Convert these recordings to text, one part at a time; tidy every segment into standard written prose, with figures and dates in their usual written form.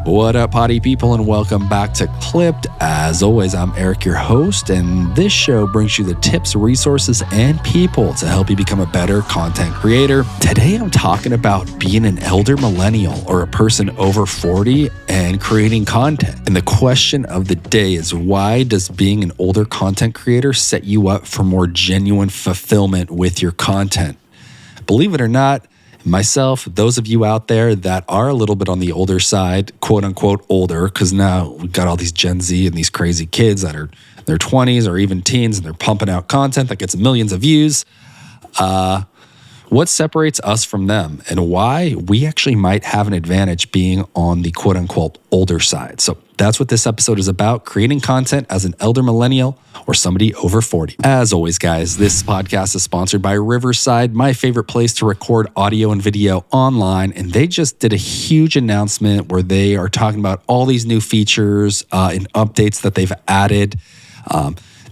What up, potty people, and welcome back to Clipped. As always, I'm Eric, your host, and this show brings you the tips, resources, and people to help you become a better content creator. Today, I'm talking about being an elder millennial or a person over 40 and creating content. And the question of the day is, why does being an older content creator set you up for more genuine fulfillment with your content? Believe it or not, myself, those of you out there that are a little bit on the older side, quote unquote older, because now we've got all these Gen Z and these crazy kids that are in their 20s or even teens, and they're pumping out content that gets millions of views. What separates us from them and why we actually might have an advantage being on the quote unquote older side? So that's what this episode is about, creating content as an elder millennial or somebody over 40. As always, guys, this podcast is sponsored by Riverside, my favorite place to record audio and video online. And they just did a huge announcement where they are talking about all these new features and updates that they've added.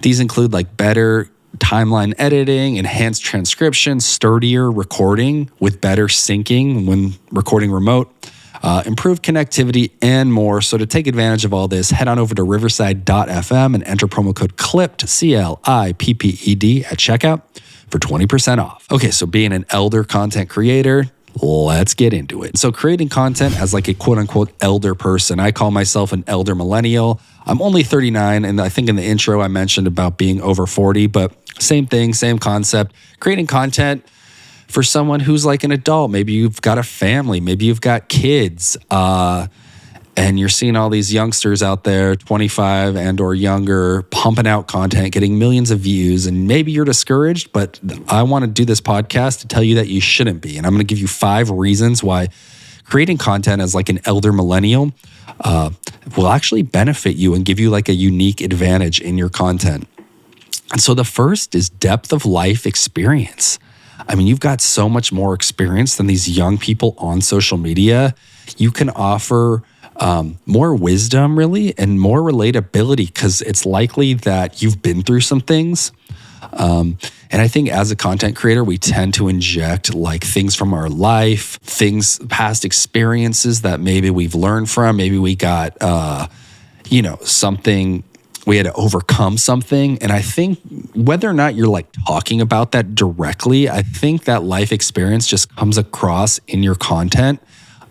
These include like better timeline editing, enhanced transcription, sturdier recording with better syncing when recording remote, improved connectivity, and more. So to take advantage of all this, head on over to riverside.fm and enter promo code CLIPPED, CLIPPED at checkout for 20% off. Okay, so being an elder content creator, let's get into it. So creating content as like a quote unquote elder person. I call myself an elder millennial. I'm only 39, and I think in the intro I mentioned about being over 40, but same thing, same concept. Creating content for someone who's like an adult. Maybe you've got a family, maybe you've got kids, and you're seeing all these youngsters out there, 25 and or younger, pumping out content, getting millions of views, and maybe you're discouraged, but I want to do this podcast to tell you that you shouldn't be. And I'm going to give you 5 reasons why creating content as like an elder millennial will actually benefit you and give you like a unique advantage in your content. And so the first is depth of life experience. I mean, you've got so much more experience than these young people on social media. You can offer more wisdom, really, and more relatability because it's likely that you've been through some things. And I think as a content creator, we tend to inject like things from our life, past experiences that maybe we've learned from. Maybe we got, something, we had to overcome something. And I think whether or not you're like talking about that directly, I think that life experience just comes across in your content.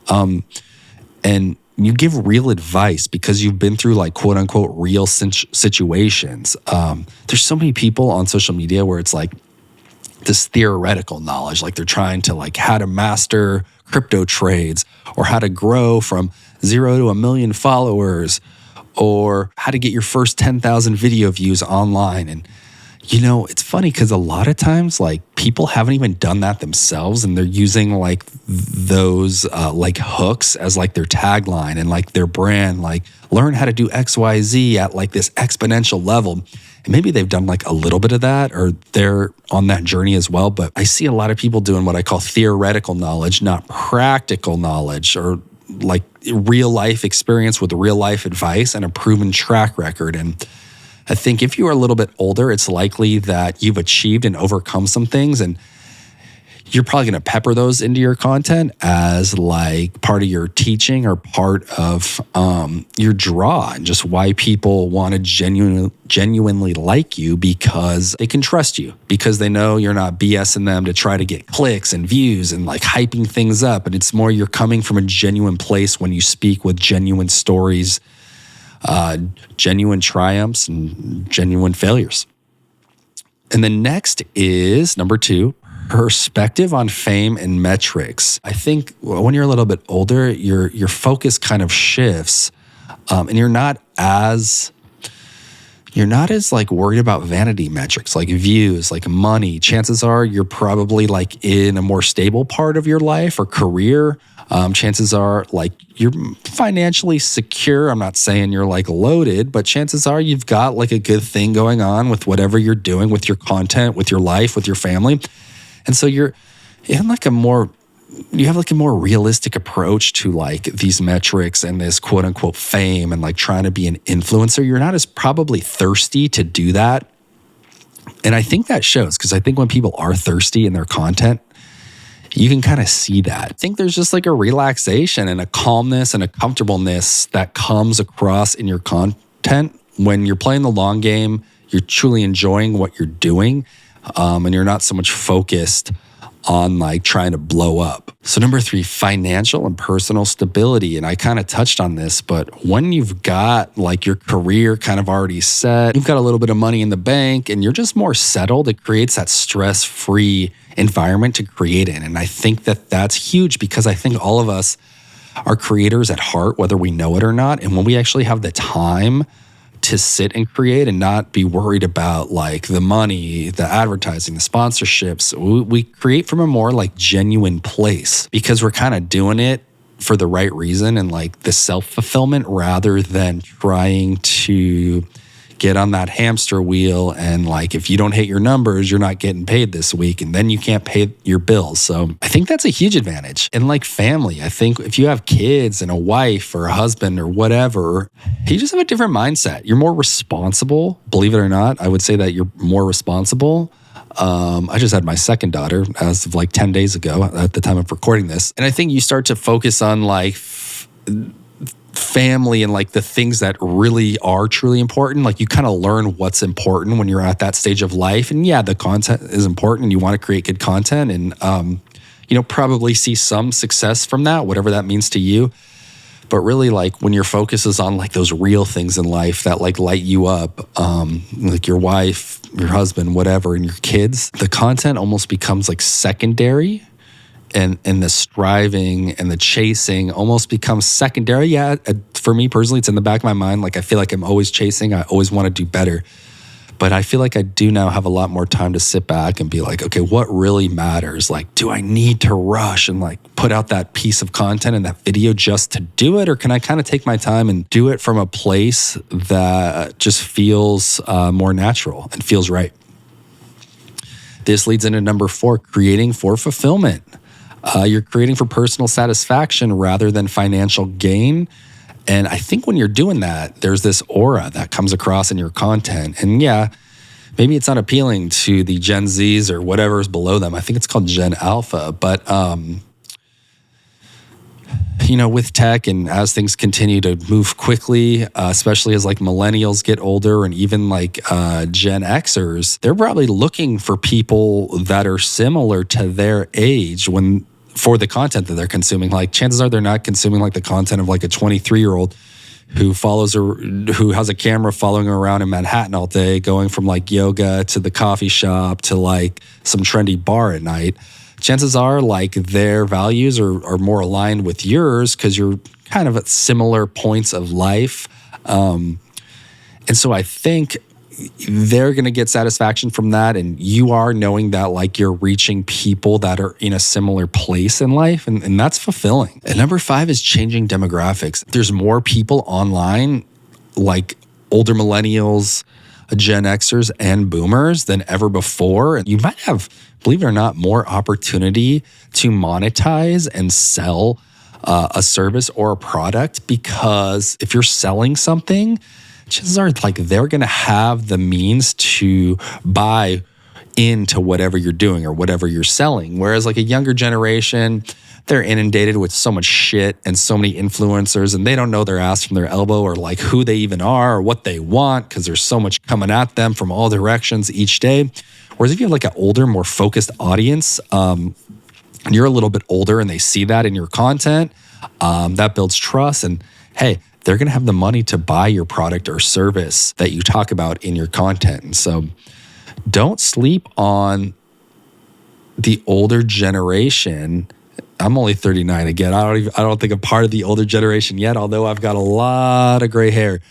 And you give real advice because you've been through like quote unquote real situations. There's so many people on social media where it's like this theoretical knowledge, like they're trying to like how to master crypto trades or how to grow from 0 to 1 million followers or how to get your first 10,000 video views online. And it's funny because a lot of times like people haven't even done that themselves and they're using like those like hooks as like their tagline and like their brand, like learn how to do XYZ at like this exponential level. And maybe they've done like a little bit of that or they're on that journey as well. But I see a lot of people doing what I call theoretical knowledge, not practical knowledge, or like real life experience with real life advice and a proven track record. And I think if you are a little bit older, it's likely that you've achieved and overcome some things, and you're probably going to pepper those into your content as like part of your teaching or part of your draw, and just why people want to genuinely like you because they can trust you, because they know you're not BSing them to try to get clicks and views and like hyping things up. And it's more you're coming from a genuine place when you speak with genuine stories, genuine triumphs and genuine failures. And the next is number 2, perspective on fame and metrics. I think when you're a little bit older, your focus kind of shifts, and you're not as like worried about vanity metrics like views, like money. Chances are you're probably like in a more stable part of your life or career. Chances are like you're financially secure. I'm not saying you're like loaded, but chances are you've got like a good thing going on with whatever you're doing with your content, with your life, with your family. And so you have like a more realistic approach to like these metrics and this quote unquote fame and like trying to be an influencer. You're not as probably thirsty to do that. And I think that shows, because I think when people are thirsty in their content, you can kind of see that. I think there's just like a relaxation and a calmness and a comfortableness that comes across in your content when you're playing the long game. You're truly enjoying what you're doing, and you're not so much focused on like trying to blow up. So number 3, financial and personal stability. And I kind of touched on this, but when you've got like your career kind of already set, you've got a little bit of money in the bank and you're just more settled, it creates that stress-free environment to create in. And I think that that's huge because I think all of us are creators at heart, whether we know it or not. And when we actually have the time to sit and create and not be worried about like the money, the advertising, the sponsorships, we create from a more like genuine place because we're kind of doing it for the right reason and like the self-fulfillment rather than trying to get on that hamster wheel and like if you don't hit your numbers, you're not getting paid this week and then you can't pay your bills. So I think that's a huge advantage. And like family, I think if you have kids and a wife or a husband or whatever, you just have a different mindset. You're more responsible. Believe it or not, I would say that you're more responsible. I just had my second daughter as of like 10 days ago at the time of recording this. And I think you start to focus on like family and like the things that really are truly important. Like you kind of learn what's important when you're at that stage of life. And yeah, the content is important and you want to create good content and, probably see some success from that, whatever that means to you. But really like when your focus is on like those real things in life that like light you up, like your wife, your husband, whatever, and your kids, the content almost becomes like secondary. And the striving and the chasing almost becomes secondary. Yeah, for me personally, it's in the back of my mind. Like I feel like I'm always chasing. I always want to do better. But I feel like I do now have a lot more time to sit back and be like, okay, what really matters? Like, do I need to rush and like put out that piece of content and that video just to do it? Or can I kind of take my time and do it from a place that just feels more natural and feels right? This leads into number 4, creating for fulfillment. You're creating for personal satisfaction rather than financial gain. And I think when you're doing that, there's this aura that comes across in your content. And yeah, maybe it's not appealing to the Gen Zs or whatever's below them. I think it's called Gen Alpha. But, with tech and as things continue to move quickly, especially as like millennials get older and even like Gen Xers, they're probably looking for people that are similar to their age for the content that they're consuming. Like chances are they're not consuming like the content of like a 23-year-old who has a camera following her around in Manhattan all day, going from like yoga to the coffee shop to like some trendy bar at night. Chances are like their values are more aligned with yours because you're kind of at similar points of life. And so I think they're going to get satisfaction from that. And you are knowing that like you're reaching people that are in a similar place in life. And that's fulfilling. And number 5 is changing demographics. There's more people online, like older millennials, Gen Xers and boomers than ever before. And you might have, believe it or not, more opportunity to monetize and sell a service or a product because if you're selling something, chances are like they're going to have the means to buy into whatever you're doing or whatever you're selling. Whereas like a younger generation, they're inundated with so much shit and so many influencers and they don't know their ass from their elbow or like who they even are or what they want because there's so much coming at them from all directions each day. Whereas if you have like an older, more focused audience, and you're a little bit older and they see that in your content, that builds trust. And hey, they're going to have the money to buy your product or service that you talk about in your content. And so don't sleep on the older generation. I'm only 39 again. I don't think I'm part of the older generation yet, although I've got a lot of gray hair.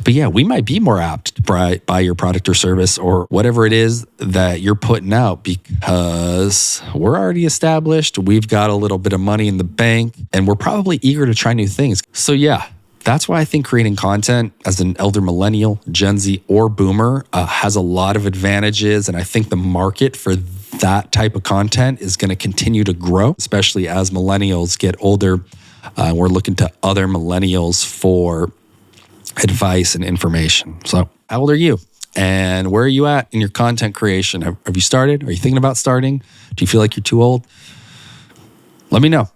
But yeah, we might be more apt to buy your product or service or whatever it is that you're putting out because we're already established. We've got a little bit of money in the bank and we're probably eager to try new things. So yeah, that's why I think creating content as an elder millennial, Gen Z, or boomer has a lot of advantages. And I think the market for that type of content is going to continue to grow, especially as millennials get older. We're looking to other millennials for advice and information. So how old are you? And where are you at in your content creation? Have you started? Are you thinking about starting? Do you feel like you're too old? Let me know.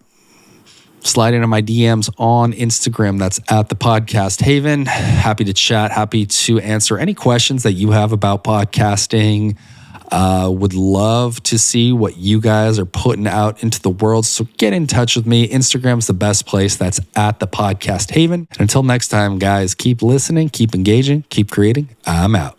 Slide into my DMs on Instagram. That's at the Podcast Haven. Happy to chat. Happy to answer any questions that you have about podcasting. Would love to see what you guys are putting out into the world. So get in touch with me. Instagram's the best place. That's at the Podcast Haven. And until next time, guys, keep listening, keep engaging, keep creating. I'm out.